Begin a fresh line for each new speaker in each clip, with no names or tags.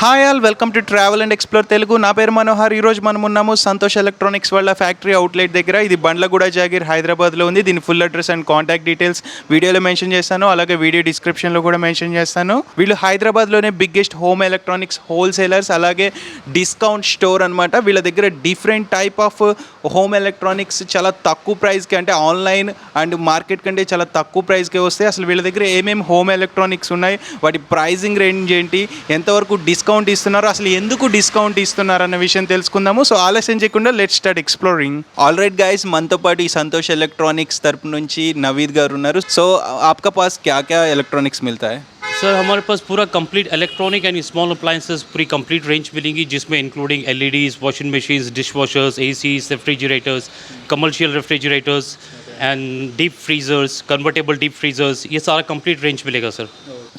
Hi all welcome to travel and explore Telugu. నా పేరు మనోహర్. ఈరోజు మనం ఉన్నాము సంతోష్ ఎలక్ట్రానిక్స్ వాళ్ళ ఫ్యాక్టరీ అవుట్లెట్ దగ్గర. ఇది బండ్లగూడ జాగీర్ హైదరాబాద్లో ఉంది. దీని full address and contact details వీడియోలో మెన్షన్ చేస్తాను, అలాగే వీడియో డిస్క్రిప్షన్లో కూడా మెన్షన్ చేస్తాను. వీళ్ళు హైదరాబాద్లోనే బిగ్గెస్ట్ హోమ్ ఎలక్ట్రానిక్స్ హోల్సేలర్స్ అలాగే డిస్కౌంట్ స్టోర్ అనమాట. వీళ్ళ దగ్గర different type of home electronics చాలా తక్కువ ప్రైస్కి, అంటే ఆన్లైన్ అండ్ మార్కెట్ కంటే చాలా తక్కువ ప్రైస్కే వస్తాయి. అసలు వీళ్ళ దగ్గర ఏమేమి హోమ్ ఎలక్ట్రానిక్స్ ఉన్నాయి, వాటి ప్రైజింగ్ రేంజ్ ఏంటి, ఎంతవరకు డిస్కౌంట్ ఇస్తున్నారు, అసలు ఎందుకు డిస్కౌంట్ ఇస్తున్నారు అన్న విషయం తెలుసుకుందాము. సో ఆలస్యం చేయకుండా let's start exploring. Alright guys, మనతో పాటు ఈ సంతోష్ ఎలక్ట్రానిక్స్ తరపు నుంచి నవీద్ గారు ఉన్నారు. సో आपका पास क्या क्या इलेक्ट्रॉनिक्स मिलता है?
सर हमारे पास पूरा complete electronic and small appliances पूरी कंप्लीट रेंज मिलेंगी, जिसमें including LEDs, washing machines, dish washers, ACs, refrigerators, commercial refrigerators and deep freezers, convertible deep freezers, ये सारा कंप्लीट रेंज मिलेगा सर.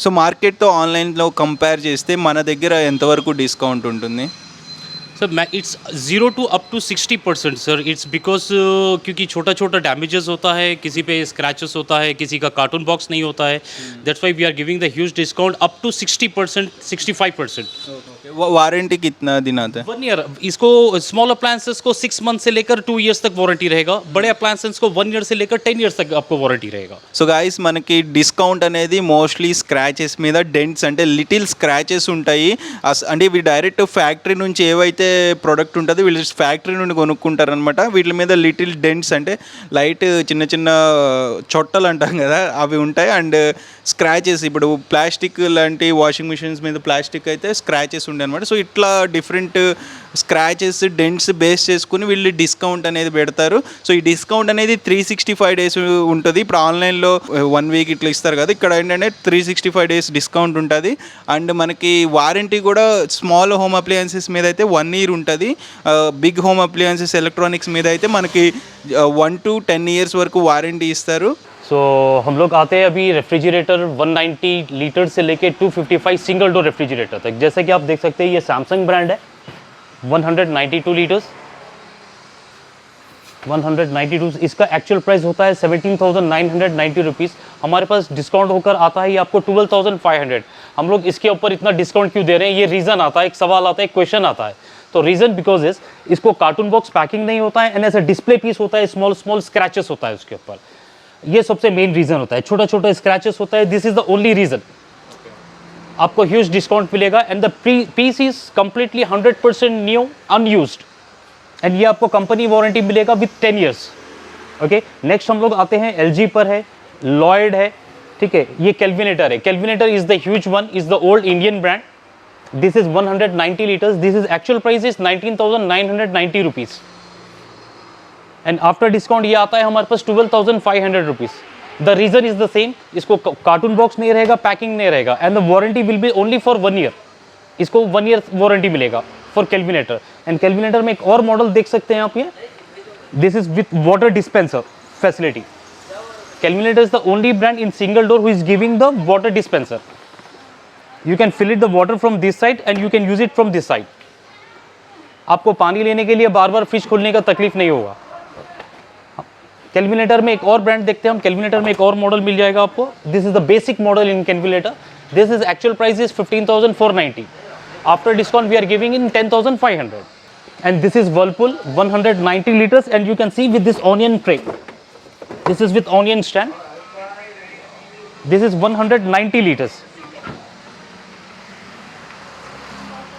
సో మార్కెట్తో ఆన్లైన్లో కంపేర్ చేస్తే మన దగ్గర ఎంతవరకు డిస్కౌంట్ ఉంటుంది?
सर मैं it's 0 to up to 60% sir. It's because क्योंकि छोटा छोटा डैमेजेस होता है, किसी पे स्क्रैचेस होता है, किसी का कार्टून बॉक्स नहीं होता है. That's why we are giving the huge discount up to 60%, 65%.
Warranty कितना दिन आता है?
1 ईयर. इसको स्मॉल अप्लायंसेस को 6 मंथ से लेकर 2 इयर्स तक वारंटी रहेगा. बड़े अप्लायंसेस को 1 ईयर से लेकर 10 इयर्स तक आपको वारंटी रहेगा.
సో గైస్, మనకి డిస్కౌంట్ అనేది మోస్ట్లీ స్క్రాచెస్ మీద, డెంట్స్ అంటే లిటిల్ స్క్రాచెస్ ఉంటాయి. అంటే ఇవి డైరెక్ట్ ఫ్యాక్టరీ నుంచి ఏవైతే ప్రోడక్ట్ ఉంటుందో వీళ్ళు ఫ్యాక్టరీ నుండి కొనుక్కుంటారనమాట. వీటి మీద లిటిల్ డెంట్స్ అంటే లైట్ చిన్న చిన్న చొట్టలు అంటాం కదా, అవి ఉంటాయి. అండ్ స్క్రాచెస్, ఇప్పుడు ప్లాస్టిక్ లాంటి వాషింగ్ మిషన్స్ మీద ప్లాస్టిక్ అయితే స్క్రాచెస్ ఉండే అనమాట. సో ఇట్లా డిఫరెంట్ స్క్రాచెస్, డెంట్స్ బేస్ చేసుకుని వీళ్ళు డిస్కౌంట్ అనేది పెడతారు. సో ఈ డిస్కౌంట్ అనేది 365 డేస్ ఉంటుంది. ఇప్పుడు ఆన్లైన్లో 1 వీక్ ఇట్లా ఇస్తారు కదా, ఇక్కడ ఏంటంటే 365 డేస్ డిస్కౌంట్ ఉంటుంది. అండ్ మనకి వారంటీ కూడా స్మాల్ హోమ్ అప్లయన్సెస్ మీద అయితే 1 ఇయర్ ఉంటుంది. బిగ్ హోమ్ అప్లయన్సెస్ ఎలక్ట్రానిక్స్ మీద అయితే మనకి 1 to 10 ఇయర్స్ వరకు వారంటీ ఇస్తారు.
सो हम लोग आते हैं अभी रेफ्रिजरेटर 190 लीटर से लेके 255 सिंगल डोर रेफ्रिजरेटर तक. जैसे कि आप देख सकते हैं ये सैमसंग ब्रांड है. 192 लीटर्स, 192. इसका एक्चुअल प्राइस होता है 17,990 रुपीज़. हमारे पास डिस्काउंट होकर आता है ये आपको 12,500. हम लोग इसके ऊपर इतना डिस्काउंट क्यों दे रहे हैं, ये रीज़न आता है, एक सवाल आता है, एक क्वेश्चन आता है. तो रीज़न बिकॉज इस इसको कार्टून बॉक्स पैकिंग नहीं होता है एंड ऐसा डिस्प्ले पीस होता है, स्मॉल स्मॉल स्क्रैचेस होता है उसके ऊपर. ये सबसे मेन रीज़न होता है. छोटा छोटा स्क्रैचेस होता है. This is the only reason. आपको ह्यूज डिस्काउंट मिलेगा and the piece is completely 100% new unused and ये आपको कंपनी वारंटी मिलेगा विथ 10 इयर्स. ओके, नेक्स्ट हम लोग आते हैं LG पर है, लॉयड है, ठीक है. ये केल्विनेटर है. Kelvinator is the huge one, is the old Indian brand. This is 190 litres. This is actual price is 19,990 rupees and after discount ये आता है हमारे पास 12,500 rupees. The reason is the same. इसको कार्टून बॉक्स नहीं रहेगा, packing नहीं रहेगा and the warranty will be only for 1 year. इसको 1 ईयर वारंटी मिलेगा फॉर केल्विनेटर. एंड केल्विनेटर में एक और मॉडल देख सकते हैं आप ये. This is with water dispenser facility. Kelvinator is the only brand in single door who is giving the water dispenser. You can fill it the water from this side and you can use it from this side. आपको पानी लेने के लिए बार बार fridge खोलने का तकलीफ नहीं होगा. केल्विनेटर में एक और ब्रांड देखते हैं हम. केल्विनेटर में एक और मॉडल मिल जाएगा आपको. This is the basic model in Kelvinator. This is actual price is 15,490. After discount we are giving in 10,500. And this is Whirlpool 190 litres and you can see with this onion tray. This is with onion stand. This is 190 litres.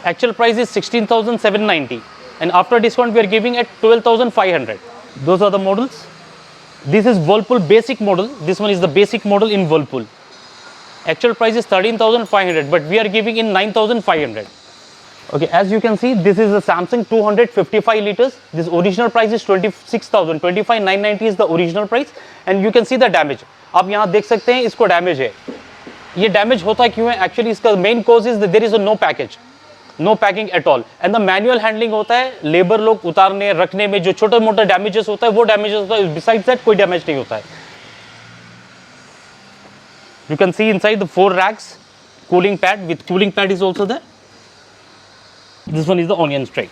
Actual price is 16,790 and after discount we are giving at 12,500. Those are the models. This is Whirlpool basic model. This one is the basic model in Whirlpool. Actual price is 13,500 but we are giving in 9,500. Okay, as you can see this is a Samsung 255 liters. This original price is 26,000. 25,990 is the original price and you can see the damage. आप यहाँ देख सकते हैं इसको damage है. ये damage होता क्यों है? एक्चुअली इसका main cause is there is a no package, no packing at all and the manual handling होता है. लेबर लोग उतारने रखने में जो छोटा मोटा डैमेजेस होता है वो डैमेजेस होता है. बिसाइड्स दैट कोई डैमेज नहीं होता है. You can see inside the 4 racks, cooling pad with cooling pad is also there. This one is the onion tray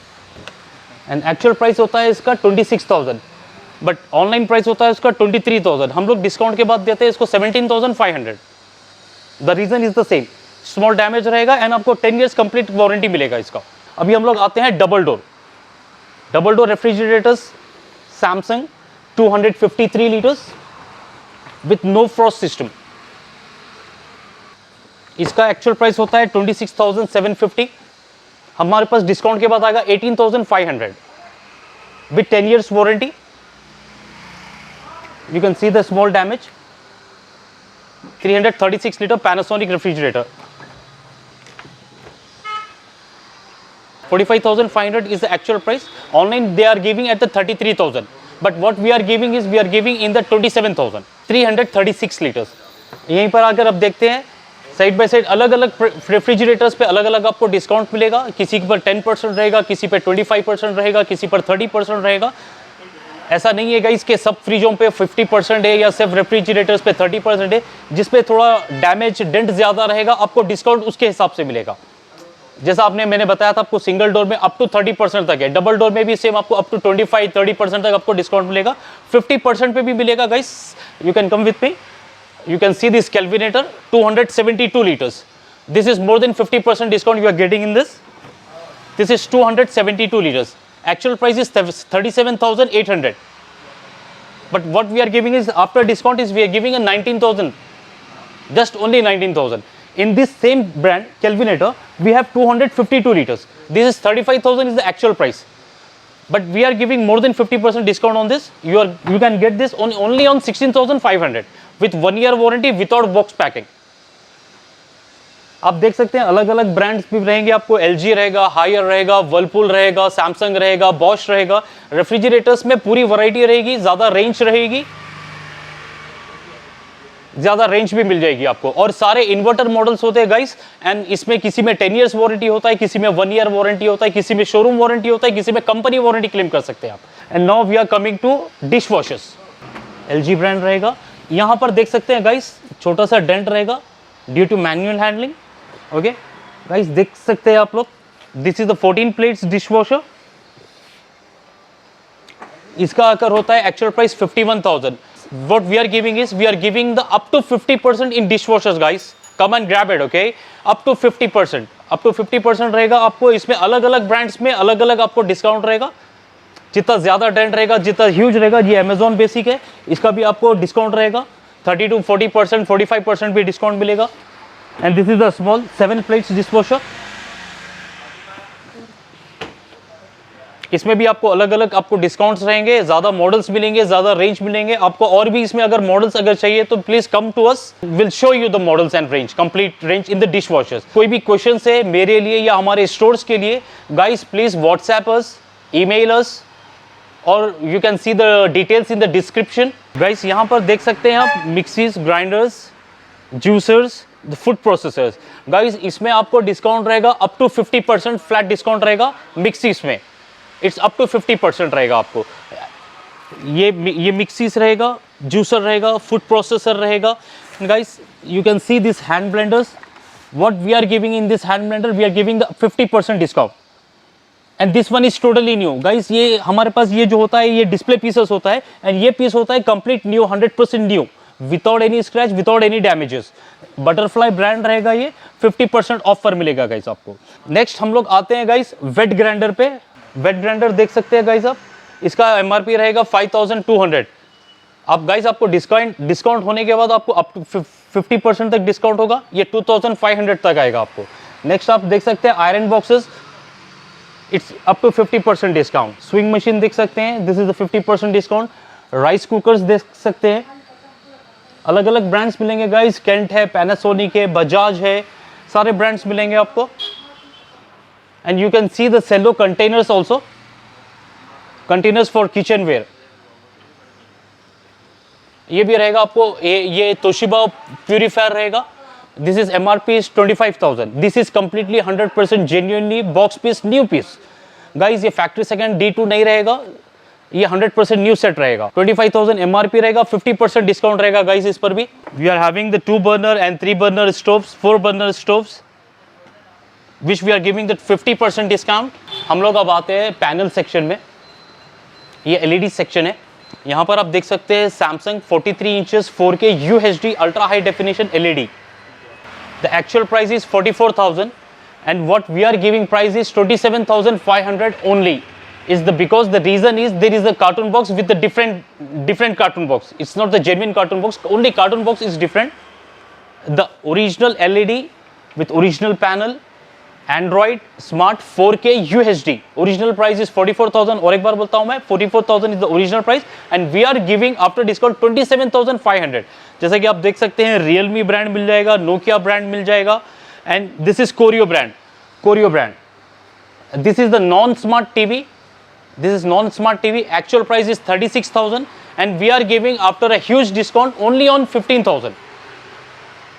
and actual price होता है इसका 26,000 बट ऑनलाइन प्राइस होता है इसका 23,000. हम लोग डिस्काउंट के बाद देते हैं इसको 17,500. The reason is the same. Small damage रहेगा एंड आपको 10 इयर्स कंप्लीट वारंटी मिलेगा इसका। अभी हम लोग आते हैं double door refrigerators, Samsung 253 litres with no frost system. इसका एक्चुअल प्राइस होता है 26,750, हमारे पास डिस्काउंट के बाद आएगा 18,500 with 10 years warranty. You can see the small damage. 336 litre Panasonic refrigerator. 45,500 is the actual price. Online they are giving at the 33,000, but what we are giving is we are giving in the 27,000. 336 litres. यहीं पर आकर अब देखते हैं side by side अलग अलग refrigerators पे अलग अलग आपको डिस्काउंट मिलेगा। किसी पर 10% रहेगा, किसी पर 25% रहेगा, किसी पर 30% रहेगा। ऐसा नहीं है गाइस कि सब फ्रिजों पे 50% है या सिर्फ रेफ्रिजरेटर्स पे 30% है। जिस पे थोड़ा डैमेज डेंट ज़्यादा रहेगा आपको डिस्काउंट उसके हिसाब से मिलेगा। जैसा मैंने बताया था आपको सिंगल डोर में अप टू 30% तक है, डबल डोर में भी सेम आपको अप टू 25-30% तक आपको डिस्काउंट मिलेगा। 50% पे भी मिलेगा guys. You can come with me, you can see this Kelvinator 272 liters. This is more than 50% discount you are getting in this. This is 272 liters. Actual price is 37,800, but what we are giving is after discount is we are giving a 19,000, just only 19,000. In this same brand Kelvinator we have 252 liters. This is 35,000 is the actual price, but we are giving more than 50% discount on this. You can get this only on 16,500 with 1 year warranty without box packing. आप देख सकते हैं अलग अलग brands भी रहेंगे आपको। LG रहेगा, हायर रहेगा, वर्लपूल रहेगा, सैमसंग रहेगा, बॉश रहेगा। रेफ्रिजरेटर्स में पूरी वैरायटी रहेगी, ज़्यादा रेंज रहेगी, ज़्यादा रेंज भी मिल जाएगी आपको। और सारे इन्वर्टर मॉडल्स होते हैं गाइस, एंड इसमें किसी में 10 इयर्स वारंटी होता है, किसी में 1 ईयर वारंटी होता है, किसी में शोरूम वारंटी होता है, किसी में कंपनी वारंटी क्लेम कर सकते हैं आप। And now we are coming to dishwashers. LG brand रहेगा। यहाँ पर देख सकते हैं गाइस छोटा सा डेंट रहेगा due to manual handling. Okay guys देख सकते हैं आप लोग, this is the 14 plates dishwasher. इसका आकर होता है actual price 51,000। What we are giving is we are giving the up to 50% in dishwashers guys. Come and grab it, okay? Up to 50%, up to 50% रहेगा आपको। इसमें अलग अलग brands में अलग अलग आपको डिस्काउंट रहेगा। जितना ज़्यादा डेंट रहेगा, जितना ह्यूज रहेगा, ये अमेजॉन बेसिक है, इसका भी आपको डिस्काउंट रहेगा। 30 to 40%, 45% भी डिस्काउंट मिलेगा। And this is the small 7 plates dishwasher. इसमें भी आपको अलग अलग आपको डिस्काउंट्स रहेंगे, ज़्यादा मॉडल्स मिलेंगे, ज़्यादा रेंज मिलेंगे आपको। और भी इसमें अगर मॉडल्स अगर चाहिए तो please come to us, will show you the models and range, complete range in the dishwashers. कोई भी क्वेश्चन है मेरे लिए या हमारे स्टोर्स के लिए guys, please WhatsApp us, email us, और you can see the details in the description. Guys यहाँ पर देख सकते हैं आप mixies, grinders, juicers, the food processors. Guys इसमें आपको डिस्काउंट रहेगा अप टू 50% फ्लैट डिस्काउंट रहेगा। मिक्सीज में इट्स अप टू 50% रहेगा आपको। ये मिक्सीज रहेगा, जूसर रहेगा, फूड प्रोसेसर रहेगा। Guys you can see this hand blenders. What we are giving in this hand blender, we are giving the 50% discount and this one is totally new. Guys ये हमारे पास ये जो होता है ये डिस्प्ले पीसेस होता है, एंड ये पीस होता है complete new, 100% new, without any scratch, without any damages. Butterfly brand रहेगा ये। 50% ऑफर मिलेगा गाइस आपको। नेक्स्ट हम लोग आते हैं गाइस वेट ग्राइंडर पे। वेट ग्राइंडर देख सकते हैं गाइस आप, इसका MRP रहेगा 5,200। अब गाइस आपको डिस्काउंट होने के बाद आपको अप टू 50% तक डिस्काउंट होगा। ये 2,500 तक आएगा आपको। नेक्स्ट आप देख सकते हैं iron boxes, it's up to 50% discount. Sewing machine देख सकते हैं, this is the 50% discount. Rice cookers देख सकते हैं, अलग अलग ब्रांड्स मिलेंगे गाइस। केंट है, पैनासोनिक है, बजाज है, सारे ब्रांड्स मिलेंगे आपको। And you can see the Cello containers also, containers for kitchen ware. ये भी रहेगा आपको। ये तोशिबा प्यूरीफायर रहेगा। This is MRP is 25,000. This is completely 100% genuinely box piece, new piece. Guys ये फैक्ट्री सेकेंड D2 नहीं रहेगा, ये 100% न्यू सेट रहेगा। 25,000 MRP रहेगा, 50% डिस्काउंट रहेगा गाइस इस पर भी। We are having the 2 burner and 3 burner stoves, 4 burner stoves which we are giving that 50% discount. हम लोग अब आते हैं पैनल सेक्शन में। ये LED सेक्शन है। यहाँ पर आप देख सकते हैं Samsung 43 inches 4K UHD ultra high definition LED। The actual price is 44,000 and what we are giving price is 27,500 only. Is the because the reason is there is a cartoon box with the different cartoon box. It's not the genuine cartoon box. Only cartoon box is different. The original LED with original panel, Android, Smart 4K UHD. Original price is 44,000. और एक बार बोलता हूँ मैं 44,000 is the original price and we are giving after discount 27,500. जैसा कि आप देख सकते हैं Realme ब्रांड मिल जाएगा, Nokia ब्रांड मिल जाएगा and this is Koryo brand. Koryo brand. This is the non-smart TV. This is non-smart TV. Actual price is 36,000 and we are giving after a huge discount only on 15,000.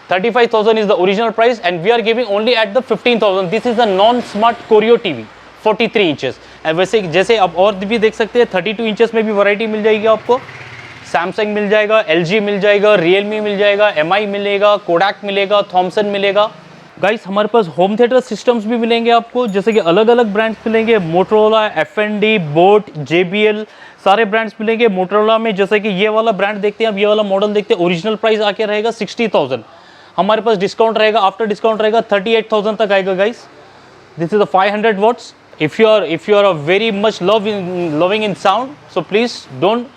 35,000 is the original price and we are giving only at the 15,000. This is the non-smart Koryo TV 43 inches. and वैसे जैसे आप और भी देख सकते हैं 32 inches में भी वैरायटी मिल जाएगी आपको. सैमसंग मिल जाएगा, LG मिल जाएगा, Realme मिल जाएगा, MI मिलेगा, कोडैक मिलेगा, थॉमसन मिलेगा. गाइस हमारे पास होम थिएटर सिस्टम्स भी मिलेंगे आपको, जैसे कि अलग अलग ब्रांड्स मिलेंगे. मोटोरोला, FND, बोट, JBL सारे ब्रांड्स मिलेंगे. मोटोरोला में जैसे कि ये वाला ब्रांड देखते हैं, अब ये वाला मॉडल देखते हैं, ओरिजिनल प्राइस आके रहेगा 60,000. हमारे पास डिस्काउंट रहेगा, आफ्टर डिस्काउंट रहेगा 38,000 तक आएगा guys. This is the 500 watts. if you are a very much loving in sound, so please don't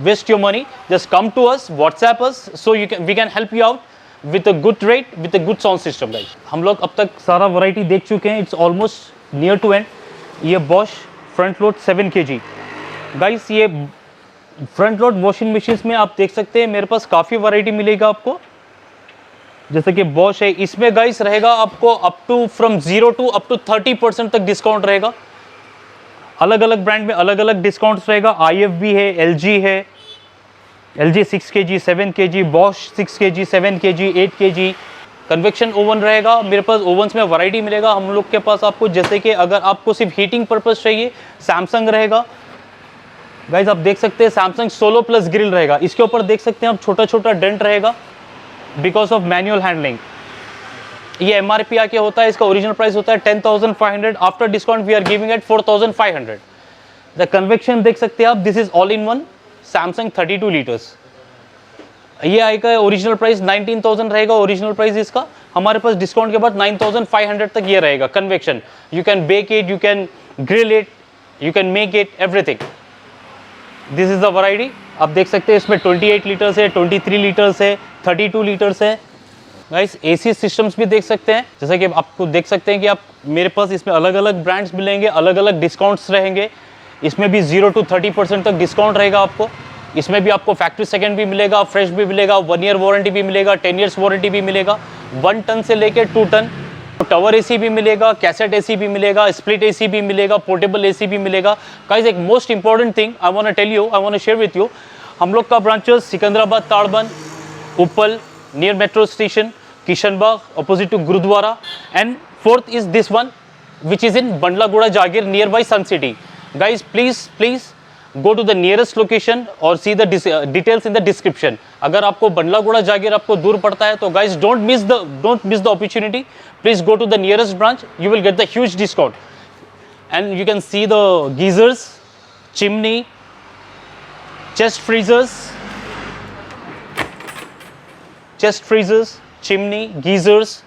waste your money. Just come to us, WhatsApp us, so we can help you out with a good rate, with a good sound system guys. हम लोग अब तक सारा variety देख चुके हैं. It's almost near to end. ये Bosch front load 7 kg guys. ये फ्रंट लोड वॉशिंग मशीन्स में आप देख सकते हैं मेरे पास काफ़ी वैरायटी मिलेगा आपको. जैसे कि Bosch है, इसमें गाइस रहेगा आपको up to from 0 to up to 30% तक डिस्काउंट रहेगा. अलग अलग ब्रांड में अलग अलग डिस्काउंट्स रहेगा. IFB है, LG है, LG 6 kg, 7 kg, Bosch 6 kg, 7 kg, 8 kg. Convection oven रहेगा मेरे पास. ओवन्स में वैरायटी मिलेगा हम लोग के पास आपको. जैसे कि अगर आपको सिर्फ हीटिंग पर्पस चाहिए, सैमसंग रहेगा गाइस. आप देख सकते हैं सैमसंग सोलो प्लस ग्रिल रहेगा. इसके ऊपर देख सकते हैं आप छोटा छोटा डेंट रहेगा बिकॉज ऑफ मैनुअल हैंडलिंग. ये MRP आके होता है, इसका ओरिजिनल प्राइस होता है 10,500. After discount we are giving at 4,500. The convection देख सकते हैं आप. This is all in one Samsung 32 litres. ये आएगा ओरिजिनल प्राइस 19,000 रहेगा. ओरिजिनल प्राइस इसका हमारे पास डिस्काउंट के बाद 9,500 तक ये रहेगा. Convection, you can bake it, you can grill it, you can make it, everything. This is the variety. आप देख सकते हैं इसमें 28 लीटर्स है, 23 लीटर्स है, 32 लीटर्स है. गाइस AC सिस्टम्स भी देख सकते हैं. जैसा कि आपको देख सकते हैं कि आप मेरे पास इसमें अलग अलग ब्रांड्स मिलेंगे, अलग अलग डिस्काउंट्स रहेंगे. इसमें भी 0 to 30% तक डिस्काउंट रहेगा आपको. इसमें भी आपको फैक्ट्री सेकंड भी मिलेगा, फ्रेश भी मिलेगा, 1 ईयर वारंटी भी मिलेगा, 10 ईयर्स वारंटी भी मिलेगा. 1 टन से लेकर 2 टन टावर AC भी मिलेगा, कैसेट AC भी मिलेगा, स्प्लिट AC भी मिलेगा, पोर्टेबल AC भी मिलेगा. गाइस एक most important thing I want to tell you, I want to share with you. हम लोग का branches Secunderabad, Tadban, Uppal near metro station, Kishanbagh opposite to Gurudwara, and fourth is this one which is in Bandlaguda Jagir nearby Sun City. Guys please go to the nearest location or see the details in the description. अगर आपको बंडलागुड़ा जागीर आपको दूर पड़ता है तो guys don't miss the opportunity. Please go to the nearest branch. You will get the huge discount and you can see the geysers, chimney, chest freezers, chimney, geysers.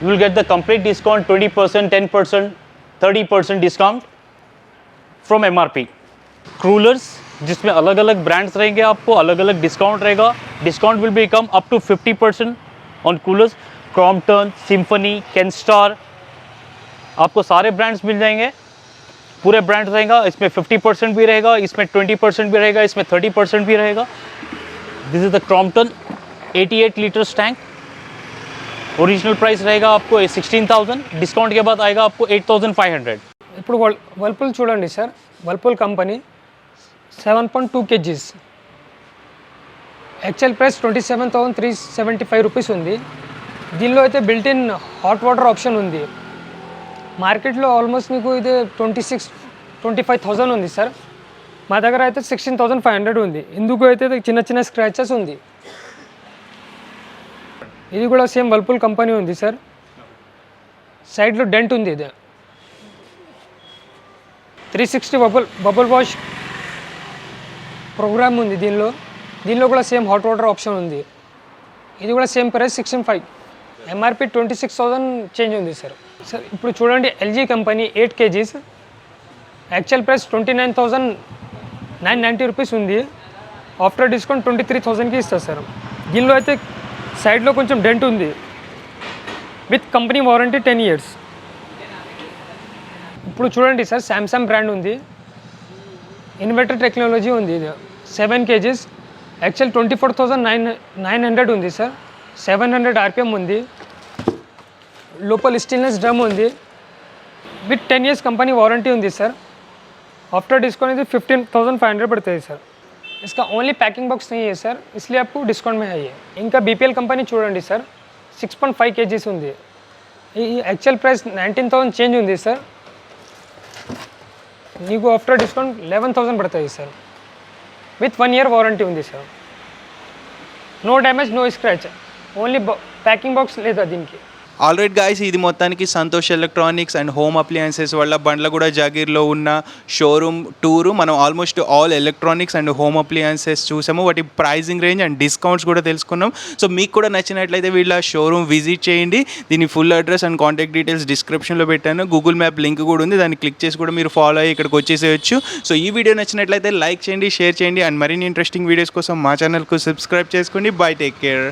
You will get the complete discount, 20%, 10%, 30% discount from MRP. Coolers जिसमें अलग अलग brands रहेंगे, आपको अलग अलग discount रहेगा. Discount will be come up to 50% on coolers. Crompton, Symphony, Canstar, आपको सारे ब्रांड्स मिल जाएंगे. पूरे ब्रांड रहेगा. इसमें 50% भी रहेगा, इसमें 20% भी रहेगा, इसमें 30% भी रहेगा. This is the Crompton 88 litres tank. Original price रहेगा आपको 16,000. डिस्काउंट के बाद आएगा आपको 8,500.
ఇప్పుడు వర్ల్పూల్ చూడండి sir. Whirlpool company 7.2 kgs. Actual price 27,375 rupees ఉంది. దీనిలో అయితే built in hot water option ఉంది. మార్కెట్లో ఆల్మోస్ట్ మీకు ఇది 25,000 ఉంది సార్. మా దగ్గర అయితే 16,500 ఉంది. ఎందుకు అయితే చిన్న చిన్న స్క్రాచెస్ ఉంది. ఇది కూడా సేమ్ వర్ల్పూల్ కంపెనీ ఉంది సార్. సైడ్లో డెంట్ ఉంది. ఇది 360 బబుల్ వాష్ ప్రోగ్రామ్ ఉంది. దీనిలో కూడా సేమ్ హాట్ వాటర్ ఆప్షన్ ఉంది. ఇది కూడా సేమ్ ప్రైస్ 65. ఎంఆర్పి 26,000 చేంజ్ ఉంది సార్. సార్ ఇప్పుడు చూడండి LG company 8 kgs actual price 29,990 rupees ఉంది. ఆఫ్టర్ డిస్కౌంట్ 23,000కి ఇస్తారు సార్. దీనిలో అయితే సైడ్లో కొంచెం డెంట్ ఉంది. With company warranty 10 years. ఇప్పుడు చూడండి సార్ శాంసంగ్ బ్రాండ్ ఉంది, ఇన్వర్టర్ టెక్నాలజీ ఉంది. ఇది 7 kgs యాక్చువల్ 24,900 ఉంది సార్. 700 RPM ఉంది. లోపల స్టెయిన్లెస్ డ్రమ్ ఉంది. విత్ 10 years कंपनी वारंटी ఉంది సార్. आफ्टर डिस्काउंट ఇది 15,500 पड़ता है सर. इसका ओनली पैकिंग बॉक्स नहीं है सर, इसलिए आपको डिस्काउंट में है ये. ఇంకా BPL कंपनी చూడండి సార్ 6.5 kgs ఉంది. ఈ యాక్చువల్ ప్రైస్ 19,000 చేంజ్ ఉంది సార్. నీకు ఆఫ్టర్ డిస్కౌంట్ 11,000 పడుతుంది సార్. విత్ 1 year వారంటీ ఉంది sir. No damage, no scratch, only packing box లేదా దీనికి.
ఆల్రైట్ గాయస్, ఇది మొత్తానికి Santosh electronics and home appliances వాళ్ళ బండ్లగూడ జాగీర్లో ఉన్న షోరూమ్ టూరు. మనం almost all electronics and home appliances చూసాము, వాటి ప్రైజింగ్ రేంజ్ అండ్ డిస్కౌంట్స్ కూడా తెలుసుకున్నాం. సో మీకు కూడా నచ్చినట్లయితే వీళ్ళ షోరూమ్ విజిట్ చేయండి. దీని full address and contact details డిస్క్రిప్షన్లో పెట్టాను. గూగుల్ మ్యాప్ లింక్ కూడా ఉంది, దాన్ని క్లిక్ చేసి కూడా మీరు ఫాలో అయ్యి ఇక్కడికి వచ్చేసేయచ్చు. సో ఈ వీడియో నచ్చినట్లయితే లైక్ చేయండి, షేర్ చేయండి అండ్ మరిన్ని ఇంట్రెస్టింగ్ వీడియోస్ కోసం మా ఛానల్కు సబ్స్క్రైబ్ చేసుకోండి. By, take care.